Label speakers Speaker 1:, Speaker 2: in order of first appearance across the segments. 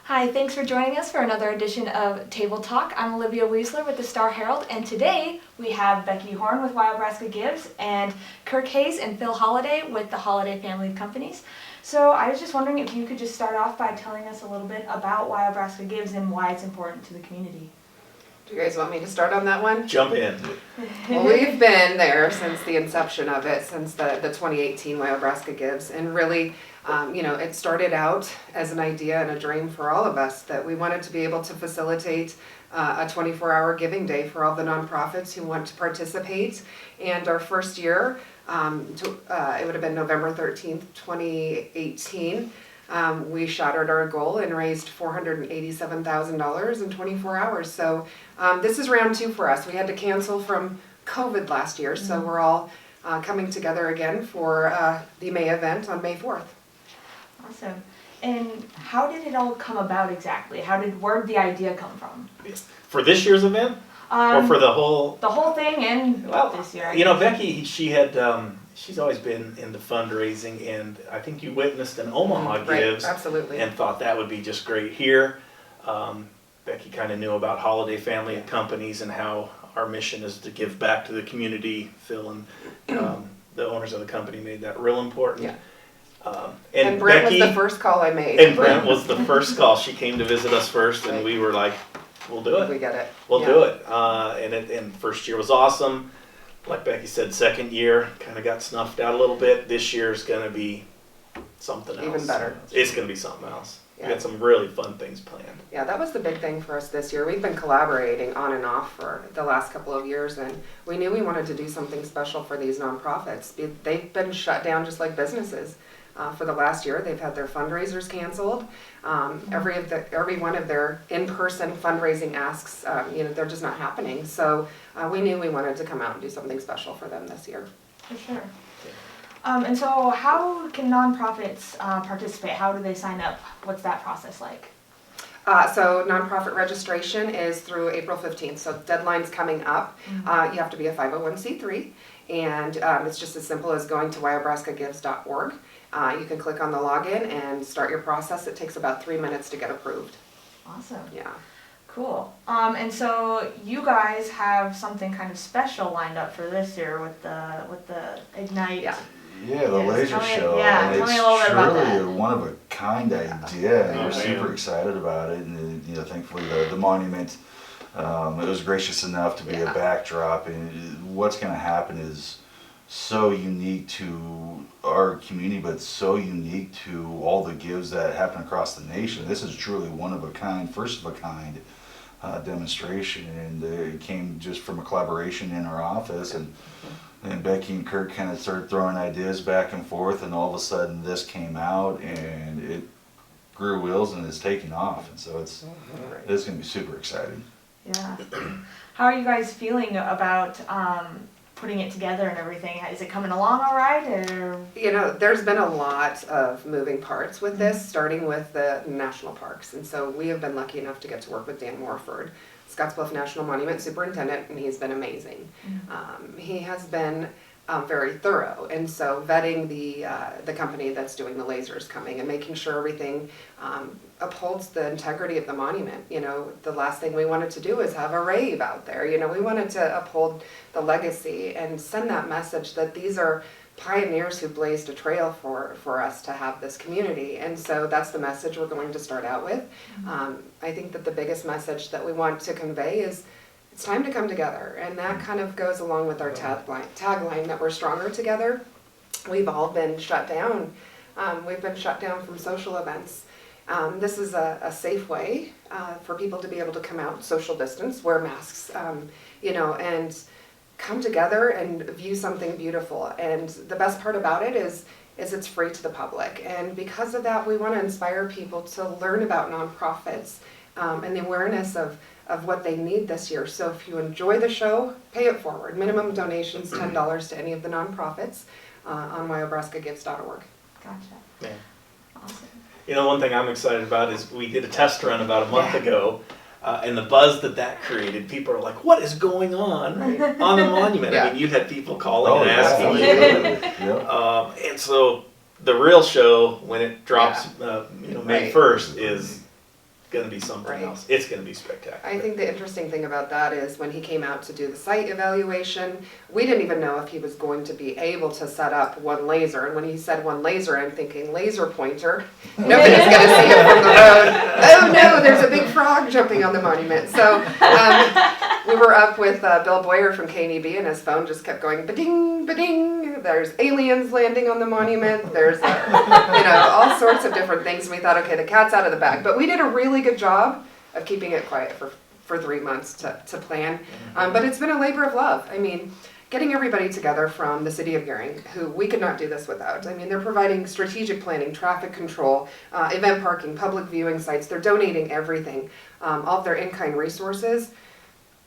Speaker 1: Hi, thanks for joining us for another edition of Table Talk. I'm Olivia Weisler with the Star Herald, and today we have Becky Horne with WyoBraska Gives and Kirk Hayes and Phil Holliday with the Holliday family of companies. So I was just wondering if you could just start off by telling us a little bit about WyoBraska Gives and why it's important to the community.
Speaker 2: Do you guys want me to start on that one?
Speaker 3: Jump in.
Speaker 2: Well, we've been there since the inception of it, since the 2018 WyoBraska Gives, and really, it started out as an idea and a dream for all of us that we wanted to be able to facilitate a 24-hour giving day for all the nonprofits who want to participate. And our first year, it would have been November 13th, 2018. We shattered our goal and raised $487,000 in 24 hours. So this is round 2 for us. We had to cancel from COVID last year, so we're all coming together again for the May event on May 4th.
Speaker 1: Awesome. And how did it all come about exactly? Where did the idea come from?
Speaker 3: For this year's event? Or for the whole?
Speaker 1: The whole thing and this year.
Speaker 3: Becky, she's always been into fundraising, and I think you witnessed an Omaha Gives.
Speaker 2: Right, absolutely.
Speaker 3: And thought that would be just great here. Becky kind of knew about Holliday family of companies and how our mission is to give back to the community. Phil and the owners of the company made that real important.
Speaker 2: Yeah.
Speaker 3: And
Speaker 2: Brent
Speaker 3: Becky,
Speaker 2: was the first call I made.
Speaker 3: And Brent was the first call. She came to visit us first, and we were like, we'll do it.
Speaker 2: We get it.
Speaker 3: We'll do it. And first year was awesome. Like Becky said, second year kind of got snuffed out a little bit. This year's going to be something else.
Speaker 2: Even better.
Speaker 3: It's going to be something else.
Speaker 2: Yeah.
Speaker 3: We got some really fun things planned.
Speaker 2: Yeah, that was the big thing for us this year. We've been collaborating on and off for the last couple of years, and we knew we wanted to do something special for these nonprofits. They've been shut down just like businesses. For the last year, they've had their fundraisers canceled. Every one of their in-person fundraising asks, they're just not happening. So we knew we wanted to come out and do something special for them this year.
Speaker 1: For sure. And so how can nonprofits participate? How do they sign up? What's that process like?
Speaker 2: So nonprofit registration is through April 15th, so deadline's coming up. You have to be a 501c3, and it's just as simple as going to WyoBraskaGives.org. You can click on the login and start your process. It takes about 3 minutes to get approved.
Speaker 1: Awesome.
Speaker 2: Yeah.
Speaker 1: Cool. And so you guys have something kind of special lined up for this year with the Ignite.
Speaker 4: Yeah, the laser show.
Speaker 1: Yeah, tell me a little bit about that.
Speaker 4: It's truly a one-of-a-kind idea, and we're super excited about it. And thankfully the monument, it was gracious enough to be a backdrop. And what's going to happen is so unique to our community, but so unique to all the gives that happen across the nation. This is truly one-of-a-kind, first-of-a-kind demonstration, and it came just from a collaboration in our office. And Becky and Kirk kind of started throwing ideas back and forth, and all of a sudden this came out, and it grew wheels and it's taking off. And so it's going to be super exciting.
Speaker 1: Yeah. How are you guys feeling about putting it together and everything? Is it coming along all right? Or?
Speaker 2: There's been a lot of moving parts with this, starting with the national parks. And so we have been lucky enough to get to work with Dan Morford, Scottsbluff National Monument Superintendent, and he's been amazing. He has been very thorough, and so vetting the company that's doing the lasers coming and making sure everything upholds the integrity of the monument. The last thing we wanted to do is have a rave out there. We wanted to uphold the legacy and send that message that these are pioneers who blazed a trail for us to have this community. And so that's the message we're going to start out with. I think that the biggest message that we want to convey is it's time to come together, and that kind of goes along with our tagline that we're stronger together. We've all been shut down. We've been shut down from social events. This is a safe way for people to be able to come out, social distance, wear masks, and come together and view something beautiful. And the best part about it is it's free to the public. And because of that, we want to inspire people to learn about nonprofits and the awareness of what they need this year. So if you enjoy the show, pay it forward. Minimum donations $10 to any of the nonprofits on WyoBraskaGives.org.
Speaker 1: Gotcha.
Speaker 3: Yeah.
Speaker 1: Awesome.
Speaker 3: One thing I'm excited about is we did a test run about a month ago. And the buzz that created, people are like, what is going on the monument? I mean, you had people calling and asking you. And so the real show, when it drops May 1st, is going to be something
Speaker 2: Right.
Speaker 3: else. It's going to be spectacular.
Speaker 2: I think the interesting thing about that is when he came out to do the site evaluation, we didn't even know if he was going to be able to set up one laser. And when he said one laser, I'm thinking laser pointer. Nobody's going to see it from the road. Oh no, there's a big frog jumping on the monument. So we were up with Bill Boyer from KNEB, and his phone just kept going ba-ding, ba-ding. There's aliens landing on the monument. There's all sorts of different things. And we thought, okay, the cat's out of the bag. But we did a really good job of keeping it quiet for 3 months to plan. But it's been a labor of love. I mean, getting everybody together from the city of Gering, who we could not do this without. I mean, they're providing strategic planning, traffic control, event parking, public viewing sites. They're donating everything. All of their in-kind resources,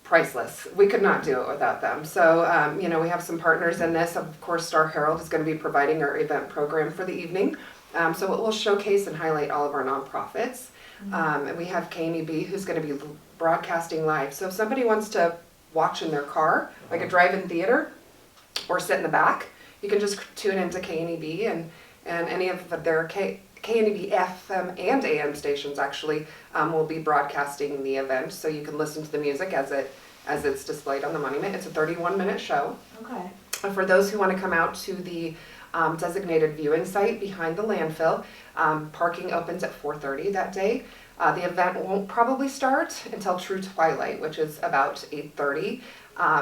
Speaker 2: priceless. We could not do it without them. So, we have some partners in this. Of course, Star Herald is going to be providing our event program for the evening. So it will showcase and highlight all of our nonprofits. And we have KNEB, who's going to be broadcasting live. So if somebody wants to watch in their car, like a drive-in theater, or sit in the back, you can just tune into KNEB and any of their KNEB FM and AM stations actually will be broadcasting the event, so you can listen to the music as it's displayed on the monument. It's a 31-minute show.
Speaker 1: Okay.
Speaker 2: For those who want to come out to the designated viewing site behind the landfill, parking opens at 4:30 that day. The event won't probably start until true twilight, which is about 8:30.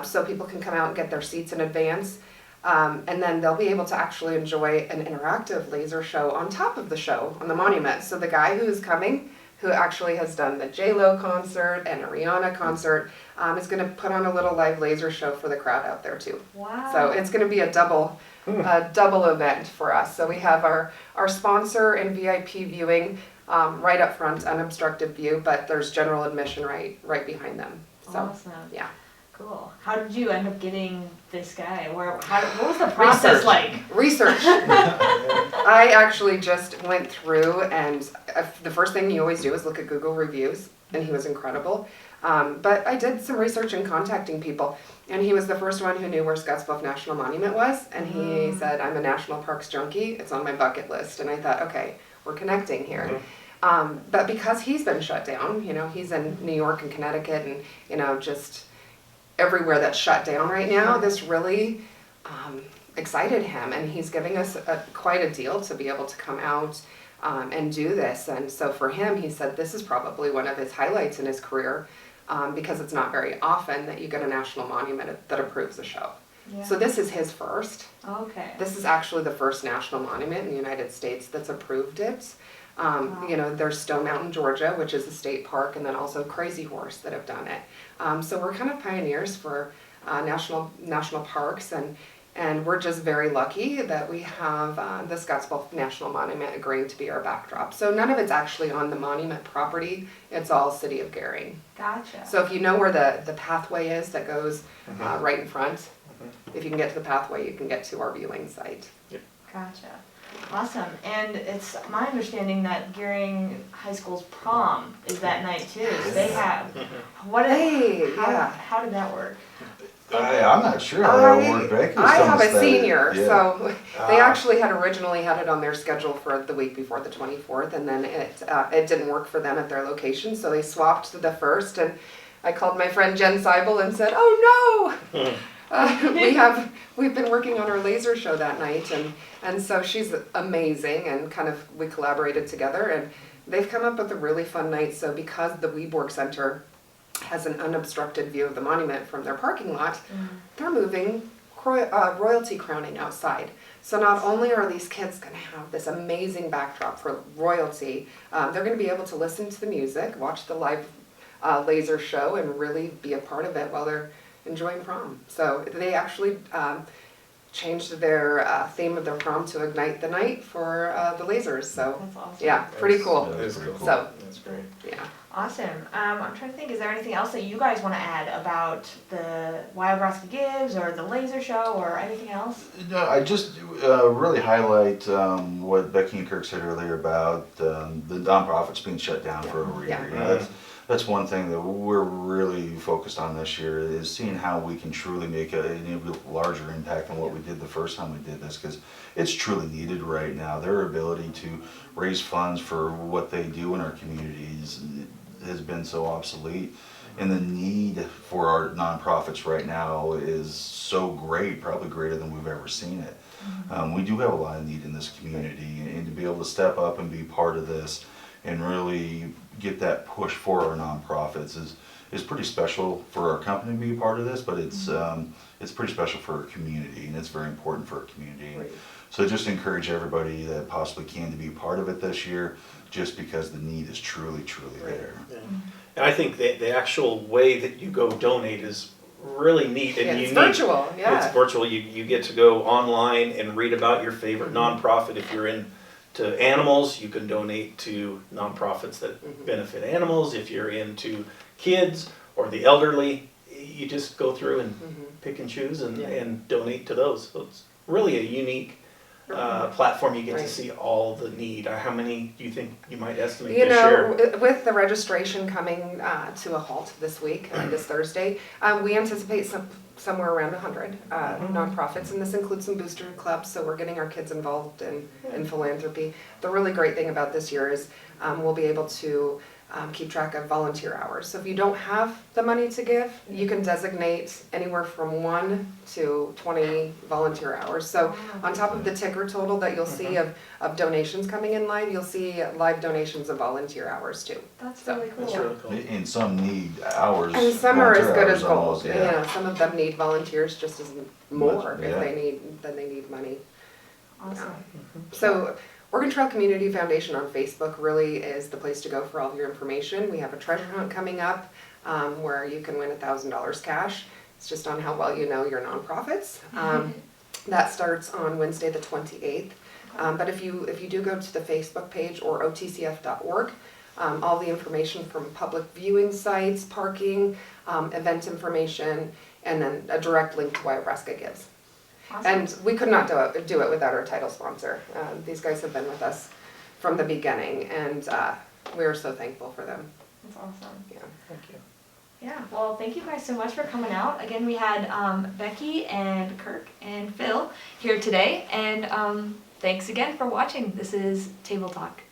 Speaker 2: So people can come out and get their seats in advance. And then they'll be able to actually enjoy an interactive laser show on top of the show on the monument. So the guy who's coming, who actually has done the J-Lo concert and a Rihanna concert, is going to put on a little live laser show for the crowd out there too.
Speaker 1: Wow.
Speaker 2: So it's going to be a double event for us. So we have our sponsor and VIP viewing right up front, unobstructed view, but there's general admission right behind them. So,
Speaker 1: awesome.
Speaker 2: yeah.
Speaker 1: Cool. How did you end up getting this guy? What was the process like?
Speaker 2: Research. I actually just went through, and the first thing you always do is look at Google reviews, and he was incredible. But I did some research in contacting people, and he was the first one who knew where Scottsbluff National Monument was, and he said, I'm a national parks junkie, it's on my bucket list. And I thought, okay, we're connecting here. But because he's been shut down, he's in New York and Connecticut and, just everywhere that's shut down right now, this really excited him, and he's giving us quite a deal to be able to come out and do this. And so for him, he said this is probably one of his highlights in his career, because it's not very often that you get a national monument that approves a show.
Speaker 1: Yeah.
Speaker 2: So this is his first.
Speaker 1: Okay.
Speaker 2: This is actually the first national monument in the United States that's approved it.
Speaker 1: Wow.
Speaker 2: There's Stone Mountain, Georgia, which is a state park, and then also Crazy Horse that have done it. So we're kind of pioneers for national parks, and we're just very lucky that we have the Scottsbluff National Monument agreeing to be our backdrop. So none of it's actually on the monument property, it's all City of Gering.
Speaker 1: Gotcha.
Speaker 2: So if you know where the pathway is that goes right in front, if you can get to the pathway, you can get to our viewing site.
Speaker 1: Gotcha. Awesome. And it's my understanding that Gering High School's prom is that night too. So they have how did that work?
Speaker 4: I'm not sure how that worked. Becky was
Speaker 2: I
Speaker 4: telling
Speaker 2: have
Speaker 4: us
Speaker 2: a
Speaker 4: that
Speaker 2: senior,
Speaker 4: yeah.
Speaker 2: so they actually had originally had it on their schedule for the week before the 24th, and then it didn't work for them at their location, so they swapped to the first. And I called my friend Jen Seibel and said, "Oh no." We've been working on our laser show that night, and so she's amazing, and we collaborated together, and they've come up with a really fun night. So because the WyoBraska Center has an unobstructed view of the monument from their parking lot, they're moving royalty crowning outside. So not only are these kids going to have this amazing backdrop for royalty, they're going to be able to listen to the music, watch the live laser show, and really be a part of it while they're enjoying prom. So they actually changed their theme of their prom to Ignite the Night for the lasers. So
Speaker 1: That's awesome.
Speaker 2: yeah, pretty cool.
Speaker 4: Yeah,
Speaker 3: That is
Speaker 4: pretty
Speaker 3: cool.
Speaker 4: cool.
Speaker 2: So
Speaker 3: That's great.
Speaker 2: yeah.
Speaker 1: Awesome. I'm trying to think, is there anything else that you guys want to add about the WyoBraska Gives or the laser show or anything else?
Speaker 4: No, I just really highlight what Becky and Kirk said earlier about the nonprofits being shut down for over a year.
Speaker 2: Yeah.
Speaker 4: that's one thing that we're really focused on this year, is seeing how we can truly make an even larger impact than what we did the first time we did this, because it's truly needed right now. Their ability to raise funds for what they do in our communities has been so obsolete, and the need for our nonprofits right now is so great, probably greater than we've ever seen it. We do have a lot of need in this community, and to be able to step up and be part of this and really get that push for our nonprofits is pretty special for our company to be a part of this, but it's pretty special for our community, and it's very important for our community.
Speaker 2: Right.
Speaker 4: So just encourage everybody that possibly can to be part of it this year, just because the need is truly, truly there.
Speaker 3: Yeah. And I think the actual way that you go donate is really neat and unique.
Speaker 2: It's virtual, yeah.
Speaker 3: It's virtual. You get to go online and read about your favorite nonprofit. If you're into animals, you can donate to nonprofits that benefit animals. If you're into kids or the elderly, you just go through and pick and choose and donate to those. So it's really a unique platform. You get to see all the need. How many do you think you might estimate this year?
Speaker 2: With the registration coming to a halt this week, this Thursday, we anticipate somewhere around 100 nonprofits, and this includes some booster clubs, so we're getting our kids involved in philanthropy. The really great thing about this year is we'll be able to keep track of volunteer hours. So if you don't have the money to give, you can designate anywhere from 1 to 20 volunteer hours. So on top of the ticker total that you'll see of donations coming in live, you'll see live donations of volunteer hours too.
Speaker 1: That's really cool.
Speaker 3: That's really cool.
Speaker 4: And some need hours.
Speaker 2: And some are as good as gold.
Speaker 4: almost, yeah.
Speaker 2: Some of them need volunteers just as more
Speaker 4: Yeah.
Speaker 2: than they need money.
Speaker 1: Awesome.
Speaker 2: So Oregon Trail Community Foundation on Facebook really is the place to go for all of your information. We have a treasure hunt coming up where you can win $1,000 cash. It's just on how well you know your nonprofits. That starts on Wednesday the 28th. But if you do go to the Facebook page or otcf.org, all the information from public viewing sites, parking, event information, and then a direct link to WyoBraska Gives.
Speaker 1: Awesome.
Speaker 2: And we could not do it without our title sponsor. These guys have been with us from the beginning, and we are so thankful for them.
Speaker 1: That's awesome.
Speaker 2: Yeah.
Speaker 3: Thank you.
Speaker 1: Yeah, well, thank you guys so much for coming out. Again, we had Becky and Kirk and Phil here today, and thanks again for watching. This is Table Talk.